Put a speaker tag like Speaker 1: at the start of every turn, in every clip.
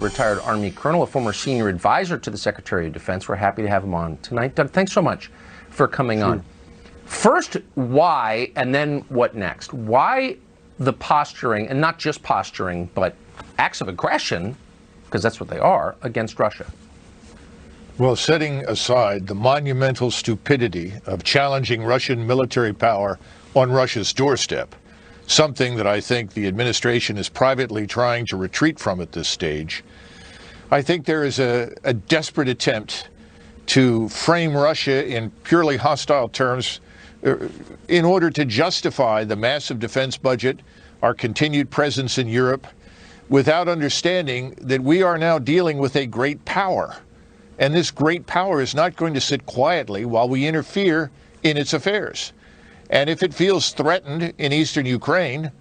Speaker 1: retired Army colonel, a former senior advisor to the Secretary of Defense. We're happy to have him on tonight. Doug, thanks so much for coming on. First, why, and then what next? Why the posturing, and not just posturing, but acts of aggression, because that's what they are, against Russia?
Speaker 2: Well, setting aside the monumental stupidity of challenging Russian military power on Russia's doorstep, something that I think the administration is privately trying to retreat from at this stage, I think there is a desperate attempt to frame Russia in purely hostile terms in order to justify the massive defense budget, our continued presence in Europe, without understanding that we are now dealing with a great power. And this great power is not going to sit quietly while we interfere in its affairs. And if it feels threatened in eastern Ukraine,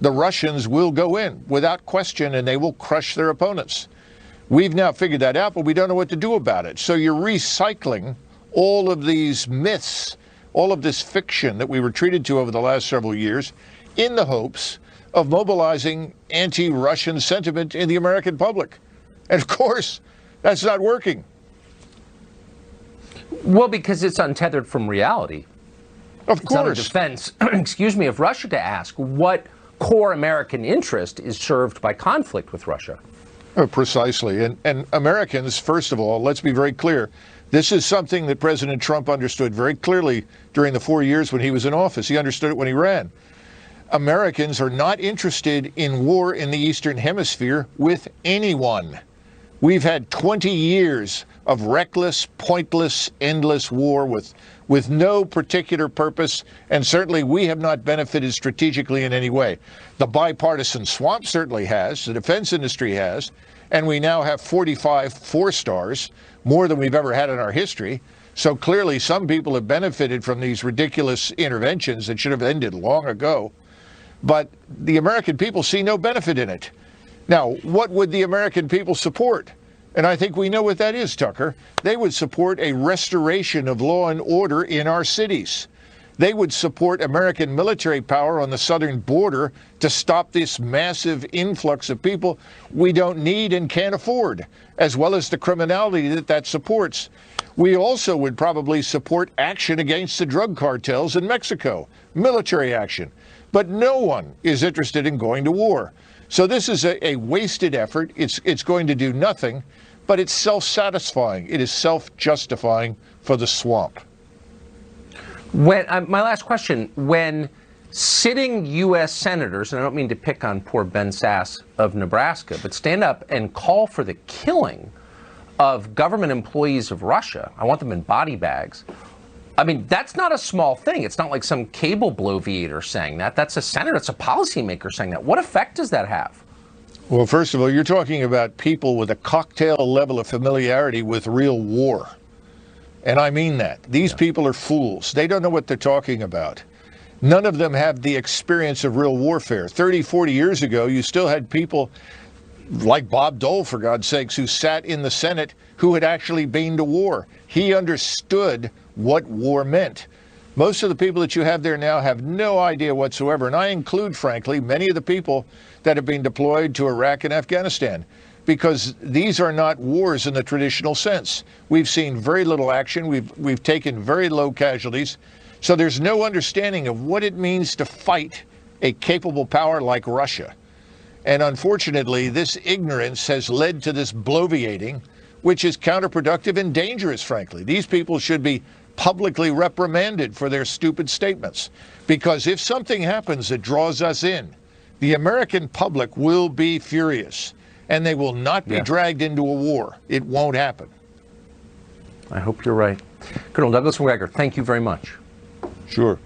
Speaker 2: the Russians will go in without question, and they will crush their opponents. We've now figured that out, but we don't know what to do about it. So you're recycling all of these myths, all of this fiction that we were treated to over the last several years in the hopes of mobilizing anti-Russian sentiment in the American public. And of course, that's not working.
Speaker 1: Well, because it's untethered from reality.
Speaker 2: Of
Speaker 1: It's not a
Speaker 2: course.
Speaker 1: defense, excuse me, of Russia to ask what core American interest is served by conflict with Russia.
Speaker 2: Precisely. And Americans, first of all, let's be very clear. This is something that President Trump understood very clearly during the 4 years when he was in office. He understood it when he ran. Americans are not interested in war in the Eastern Hemisphere with anyone. We've had 20 years of reckless, pointless, endless war with no particular purpose, and certainly we have not benefited strategically in any way. The bipartisan swamp certainly has, the defense industry has, and we now have 45 four-stars, more than we've ever had in our history. So clearly some people have benefited from these ridiculous interventions that should have ended long ago. But the American people see no benefit in it. Now, what would the American people support? And I think we know what that is, Tucker. They would support a restoration of law and order in our cities. They would support American military power on the southern border to stop this massive influx of people we don't need and can't afford, as well as the criminality that supports. We also would probably support action against the drug cartels in Mexico, military action. But no one is interested in going to war. So this is a wasted effort. It's going to do nothing, but it's self-satisfying. It is self-justifying for the swamp.
Speaker 1: When my last question, when sitting U.S. senators, and I don't mean to pick on poor Ben Sasse of Nebraska, but stand up and call for the killing of government employees of Russia, I want them in body bags. I mean, that's not a small thing. It's not like some cable bloviator saying that. That's a senator, it's a policymaker saying that. What effect does that have?
Speaker 2: Well, first of all, you're talking about people with a cocktail level of familiarity with real war. And I mean that. These people are fools. They don't know what they're talking about. None of them have the experience of real warfare. 30, 40 years ago, you still had people like Bob Dole, for God's sakes, who sat in the Senate who had actually been to war. He understood what war meant. Most of the people that you have there now have no idea whatsoever, and I include, frankly, many of the people that have been deployed to Iraq and Afghanistan, because these are not wars in the traditional sense. We've seen very little action. We've taken very low casualties. So there's no understanding of what it means to fight a capable power like Russia. And unfortunately, this ignorance has led to this bloviating, which is counterproductive and dangerous, frankly. These people should be publicly reprimanded for their stupid statements. Because if something happens that draws us in, the American public will be furious, and they will not be dragged into a war. It won't happen.
Speaker 1: I hope you're right. Colonel Douglas McGregor, thank you very much.
Speaker 2: Sure.